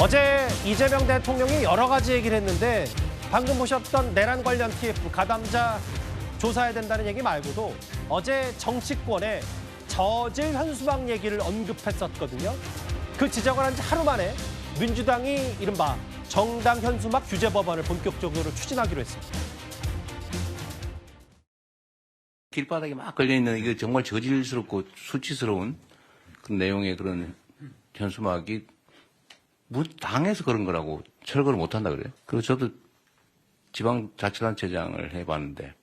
어제 이재명 대통령이 여러 가지 얘기를 했는데 방금 보셨던 내란 관련 TF 가담자 조사해야 된다는 얘기 말고도 어제 정치권에 저질 현수막 얘기를 언급했었거든요. 그 지적을 한 지 하루 만에 민주당이 이른바 정당 현수막 규제 법안을 본격적으로 추진하기로 했습니다. 길바닥에 막 걸려있는 이거 정말 저질스럽고 수치스러운 그 내용의 그런 현수막이 당에서 그런 거라고 철거를 못한다 그래요. 그리고 저도 지방자치단체장을 해봤는데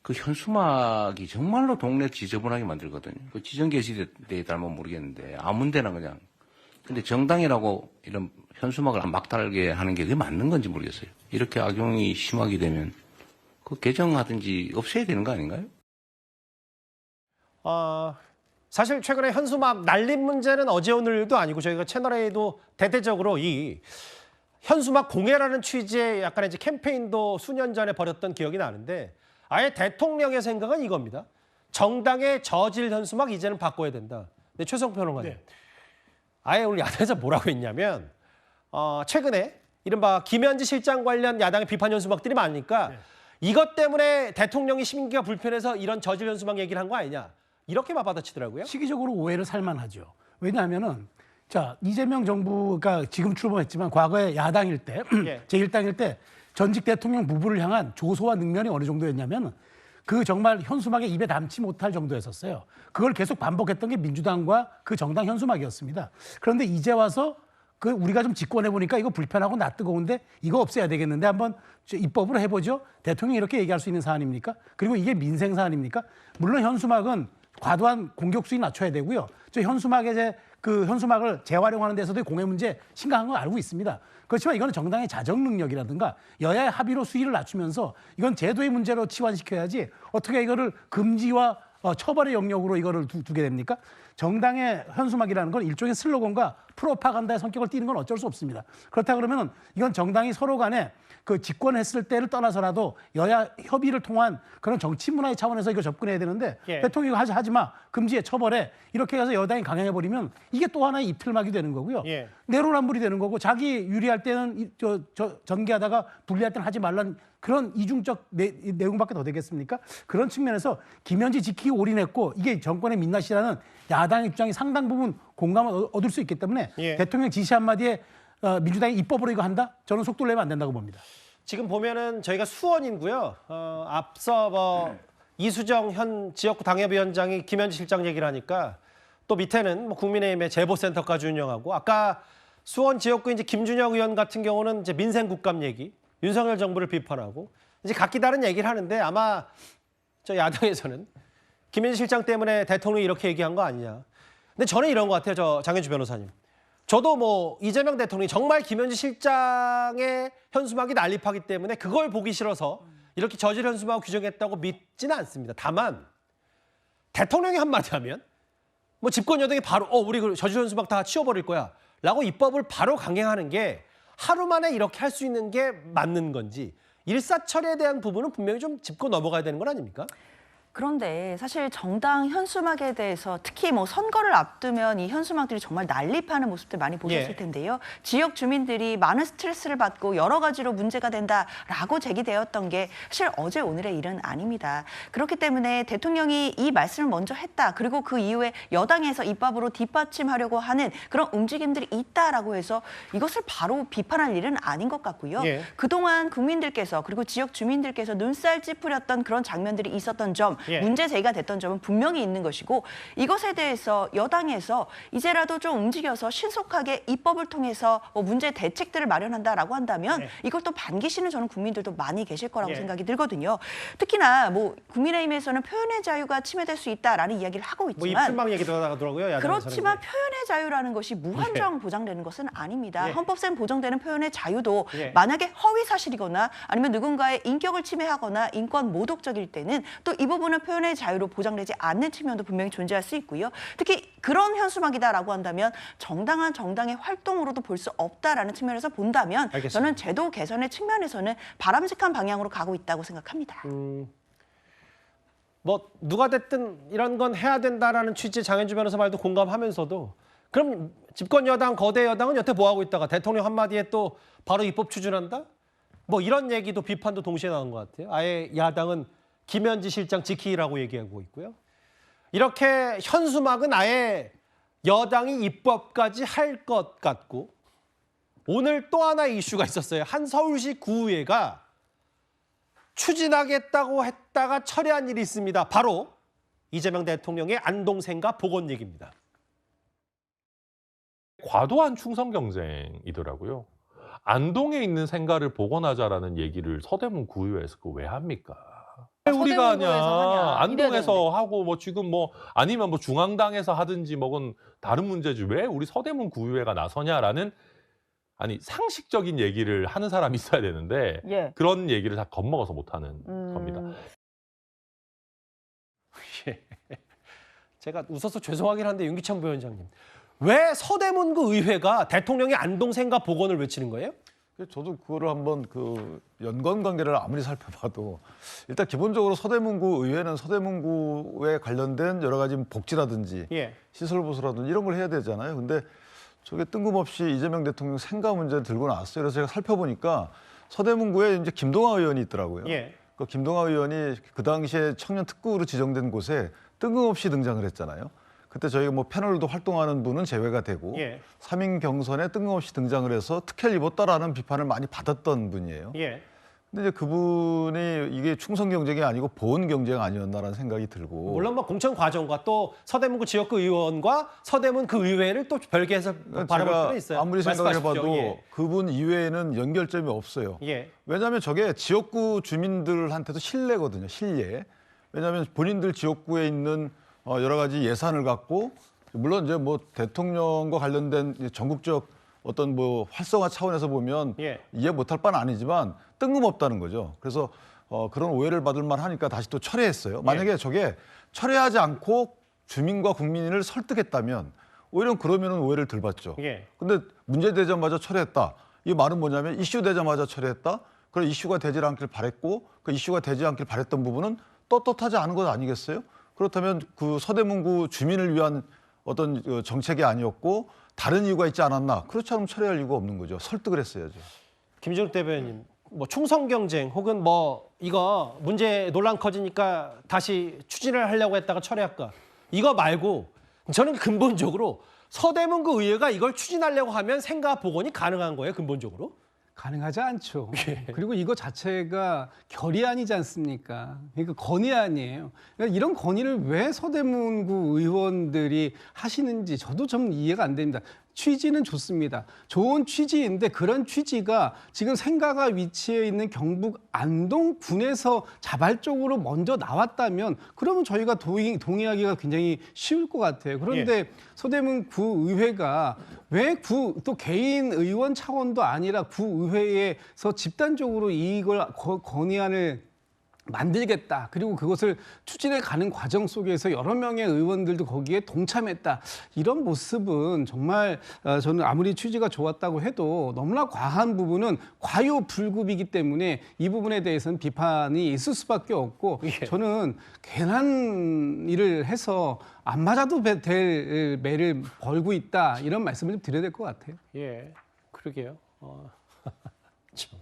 그 현수막이 정말로 동네 지저분하게 만들거든요. 그 지정계시대에 닮으면 모르겠는데 아무 데나 그냥. 근데 정당이라고 이런 현수막을 막 달게 하는 게 그게 맞는 건지 모르겠어요. 이렇게 악용이 심하게 되면 그 개정하든지 없애야 되는 거 아닌가요? 사실 최근에 현수막 날림 문제는 어제 오늘도 아니고 저희가 채널A도 대대적으로 이 현수막 공해라는 취지의 약간의 이제 캠페인도 수년 전에 벌였던 기억이 나는데 아예 대통령의 생각은 이겁니다. 정당의 저질 현수막 이제는 바꿔야 된다. 근데 최성 평론가님. 네. 아예 오늘 야당에서 뭐라고 했냐면 최근에 이른바 김현지 실장 관련 야당의 비판 현수막들이 많으니까 네. 이것 때문에 대통령이 심기가 불편해서 이런 저질 현수막 얘기를 한 거 아니냐. 이렇게 받아치더라고요. 시기적으로 오해를 살만하죠. 왜냐하면은 자 이재명 정부가 지금 출범했지만 과거에 야당일 때 예. 제1당일 때 전직 대통령 부부를 향한 조소와 능면이 어느 정도였냐면 그 정말 현수막에 입에 담지 못할 정도였었어요. 그걸 계속 반복했던 게 민주당과 그 정당 현수막이었습니다. 그런데 이제 와서 그 우리가 좀 집권해 보니까 이거 불편하고 낯뜨거운데 이거 없애야 되겠는데 한번 입법으로 해보죠. 대통령이 이렇게 얘기할 수 있는 사안입니까? 그리고 이게 민생 사안입니까? 물론 현수막은 과도한 공격 수위 낮춰야 되고요. 저 현수막에 그 현수막을 재활용하는 데서도 공해 문제 심각한 걸 알고 있습니다. 그렇지만 이거는 정당의 자정 능력이라든가 여야의 합의로 수위를 낮추면서 이건 제도의 문제로 치환시켜야지 어떻게 이거를 금지와 처벌의 영역으로 이거를 두게 됩니까? 정당의 현수막이라는 건 일종의 슬로건과 프로파간다의 성격을 띠는 건 어쩔 수 없습니다. 그렇다 그러면 이건 정당이 서로 간에 그 집권했을 때를 떠나서라도 여야 협의를 통한 그런 정치 문화의 차원에서 이거 접근해야 되는데 예. 대통령이 하지 마, 금지해, 처벌해 이렇게 해서 여당이 강행해버리면 이게 또 하나의 이틀막이 되는 거고요. 예. 내로남불이 되는 거고 자기 유리할 때는 전개하다가 불리할 때는 하지 말라는 그런 이중적 내용밖에 더 되겠습니까? 그런 측면에서 김현지 지키기 올인했고 이게 정권의 민낯이라는 야당의 입장이 상당 부분 공감을 얻을 수 있기 때문에 예. 대통령 지시 한마디에 민주당이 입법으로 이거 한다? 저는 속도를 내면 안 된다고 봅니다. 지금 보면은 저희가 수원인고요. 앞서 이수정 현 지역구 당협위원장이 김현지 실장 얘기를 하니까 또 밑에는 국민의힘의 제보센터까지 운영하고 아까 수원 지역구 이제 김준혁 의원 같은 경우는 이제 민생 국감 얘기, 윤석열 정부를 비판하고 이제 각기 다른 얘기를 하는데 아마 저 야당에서는 김현지 실장 때문에 대통령이 이렇게 얘기한 거 아니냐. 근데 저는 이런 것 같아요, 저 장현주 변호사님. 저도 이재명 대통령이 정말 김현지 실장의 현수막이 난립하기 때문에 그걸 보기 싫어서 이렇게 저질 현수막 규정했다고 믿지는 않습니다. 다만 대통령이 한마디 하면 집권 여당이 바로 우리 그 저질 현수막 다 치워버릴 거야 라고 입법을 바로 강행하는 게 하루 만에 이렇게 할 수 있는 게 맞는 건지 일사천리에 대한 부분은 분명히 좀 짚고 넘어가야 되는 건 아닙니까? 그런데 사실 정당 현수막에 대해서 특히 선거를 앞두면 이 현수막들이 정말 난립하는 모습들 많이 보셨을 예. 텐데요. 지역 주민들이 많은 스트레스를 받고 여러 가지로 문제가 된다라고 제기되었던 게 사실 어제 오늘의 일은 아닙니다. 그렇기 때문에 대통령이 이 말씀을 먼저 했다. 그리고 그 이후에 여당에서 입법으로 뒷받침하려고 하는 그런 움직임들이 있다라고 해서 이것을 바로 비판할 일은 아닌 것 같고요. 예. 그동안 국민들께서 그리고 지역 주민들께서 눈살 찌푸렸던 그런 장면들이 있었던 점 예. 문제 제기가 됐던 점은 분명히 있는 것이고 이것에 대해서 여당에서 이제라도 좀 움직여서 신속하게 입법을 통해서 문제 대책들을 마련한다라고 한다면 예. 이걸 또 반기시는 저는 국민들도 많이 계실 거라고 예. 생각이 들거든요. 특히나 국민의힘에서는 표현의 자유가 침해될 수 있다라는 이야기를 하고 있지만 입술막 얘기도 나가더라고요. 야당에서는. 그렇지만 표현의 자유라는 것이 무한정 보장되는 것은 아닙니다. 예. 헌법상 보장되는 표현의 자유도 예. 만약에 허위 사실이거나 아니면 누군가의 인격을 침해하거나 인권 모독적일 때는 또 이 부분은 표현의 자유로 보장되지 않는 측면도 분명히 존재할 수 있고요. 특히 그런 현수막이다라고 한다면 정당한 정당의 활동으로도 볼 수 없다라는 측면에서 본다면 알겠습니다. 저는 제도 개선의 측면에서는 바람직한 방향으로 가고 있다고 생각합니다. 누가 됐든 이런 건 해야 된다라는 취지의 장현주 변호사 말도 공감하면서도 그럼 집권 여당, 거대 여당은 여태 뭐 하고 있다가 대통령 한마디에 또 바로 입법 추진한다? 뭐 이런 얘기도 비판도 동시에 나온 것 같아요. 아예 야당은 김현지 실장 지키라고 얘기하고 있고요. 이렇게 현수막은 아예 여당이 입법까지 할 것 같고 오늘 또 하나의 이슈가 있었어요. 한 서울시 구의회가 추진하겠다고 했다가 철회한 일이 있습니다. 바로 이재명 대통령의 안동생가 복원 얘기입니다. 과도한 충성 경쟁이더라고요. 안동에 있는 생가를 복원하자라는 얘기를 서대문 구의회에서 그거 왜 합니까? 왜 우리가 하냐? 서대문구에서 하냐? 안동에서 하고 뭐 지금 뭐 아니면 뭐 중앙당에서 하든지 뭐건 다른 문제지 왜 우리 서대문 구의회가 나서냐라는 아니 상식적인 얘기를 하는 사람이 있어야 되는데 예. 그런 얘기를 다 겁먹어서 못 하는 겁니다. 제가 웃어서 죄송하긴 한데 윤기찬 부위원장님. 왜 서대문구 의회가 대통령의 안동생가 복원을 외치는 거예요? 저도 그거를 한번 그 연관 관계를 아무리 살펴봐도 일단 기본적으로 서대문구 의회는 서대문구에 관련된 여러 가지 복지라든지 예. 시설 보수라든지 이런 걸 해야 되잖아요. 근데 저게 뜬금없이 이재명 대통령 생가 문제를 들고 나왔어요. 그래서 제가 살펴보니까 서대문구에 이제 김동완 의원이 있더라고요. 예. 그 김동완 의원이 그 당시에 청년 특구로 지정된 곳에 뜬금없이 등장을 했잖아요. 그때 저희가 뭐 패널도 활동하는 분은 제외가 되고 예. 3인 경선에 뜬금없이 등장을 해서 특혜를 입었다라는 비판을 많이 받았던 분이에요. 예. 근데 이제 그분이 이게 충성 경쟁이 아니고 보온 경쟁 아니었나라는 생각이 들고. 물론 뭐 공천 과정과 또 서대문구 지역구 의원과 서대문 그 의회를 또 별개해서 바라볼 필요는 있어요. 아무리 생각을 말씀하십시오. 해봐도 예. 그분 이외에는 연결점이 없어요. 예. 왜냐하면 저게 지역구 주민들한테도 신뢰거든요. 신뢰. 왜냐하면 본인들 지역구에 있는 여러 가지 예산을 갖고 물론 이제 뭐 대통령과 관련된 전국적 어떤 뭐 활성화 차원에서 보면 예. 이해 못할 바는 아니지만 뜬금없다는 거죠. 그래서 그런 오해를 받을 만하니까 다시 또 철회했어요. 만약에 저게 철회하지 않고 주민과 국민을 설득했다면 오히려 그러면은 오해를 덜 받죠. 예. 근데 문제 되자마자 철회했다. 이 말은 뭐냐면 이슈 되자마자 철회했다. 그런 이슈가 되지 않길 바랬고 그 이슈가 되지 않길 바랬던 부분은 떳떳하지 않은 것 아니겠어요? 그렇다면 그 서대문구 주민을 위한 어떤 정책이 아니었고 다른 이유가 있지 않았나? 그렇지 않으면 철회할 이유가 없는 거죠. 설득을 했어야죠. 김준욱 대변인, 뭐 충성 경쟁 혹은 뭐 이거 문제 논란 커지니까 다시 추진을 하려고 했다가 철회할까? 이거 말고 저는 근본적으로 서대문구 의회가 이걸 추진하려고 하면 생가 복원이 가능한 거예요, 근본적으로? 가능하지 않죠. 그리고 이거 자체가 결의안이지 않습니까? 그러니까 건의안이에요. 그러니까 이런 건의를 왜 서대문구 의원들이 하시는지 저도 좀 이해가 안 됩니다. 취지는 좋습니다. 좋은 취지인데 그런 취지가 지금 생가가 위치해 있는 경북 안동군에서 자발적으로 먼저 나왔다면 그러면 저희가 동의하기가 굉장히 쉬울 것 같아요. 그런데 서대문 구의회가 왜 또 개인 의원 차원도 아니라 구의회에서 집단적으로 이걸 건의안을 만들겠다. 그리고 그것을 추진해 가는 과정 속에서 여러 명의 의원들도 거기에 동참했다. 이런 모습은 정말 저는 아무리 취지가 좋았다고 해도 너무나 과한 부분은 과요불급이기 때문에 이 부분에 대해서는 비판이 있을 수밖에 없고 저는 괜한 일을 해서 안 맞아도 될 매를 벌고 있다. 이런 말씀을 좀 드려야 될 것 같아요. 예, 그러게요. 참.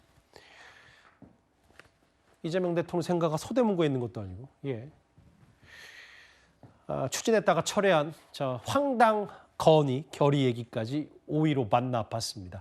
이재명 대통령 생가가 서대문구에 있는 것도 아니고, 예. 추진했다가 철회한 저 황당 건의 결의 얘기까지 5위로 만나봤습니다.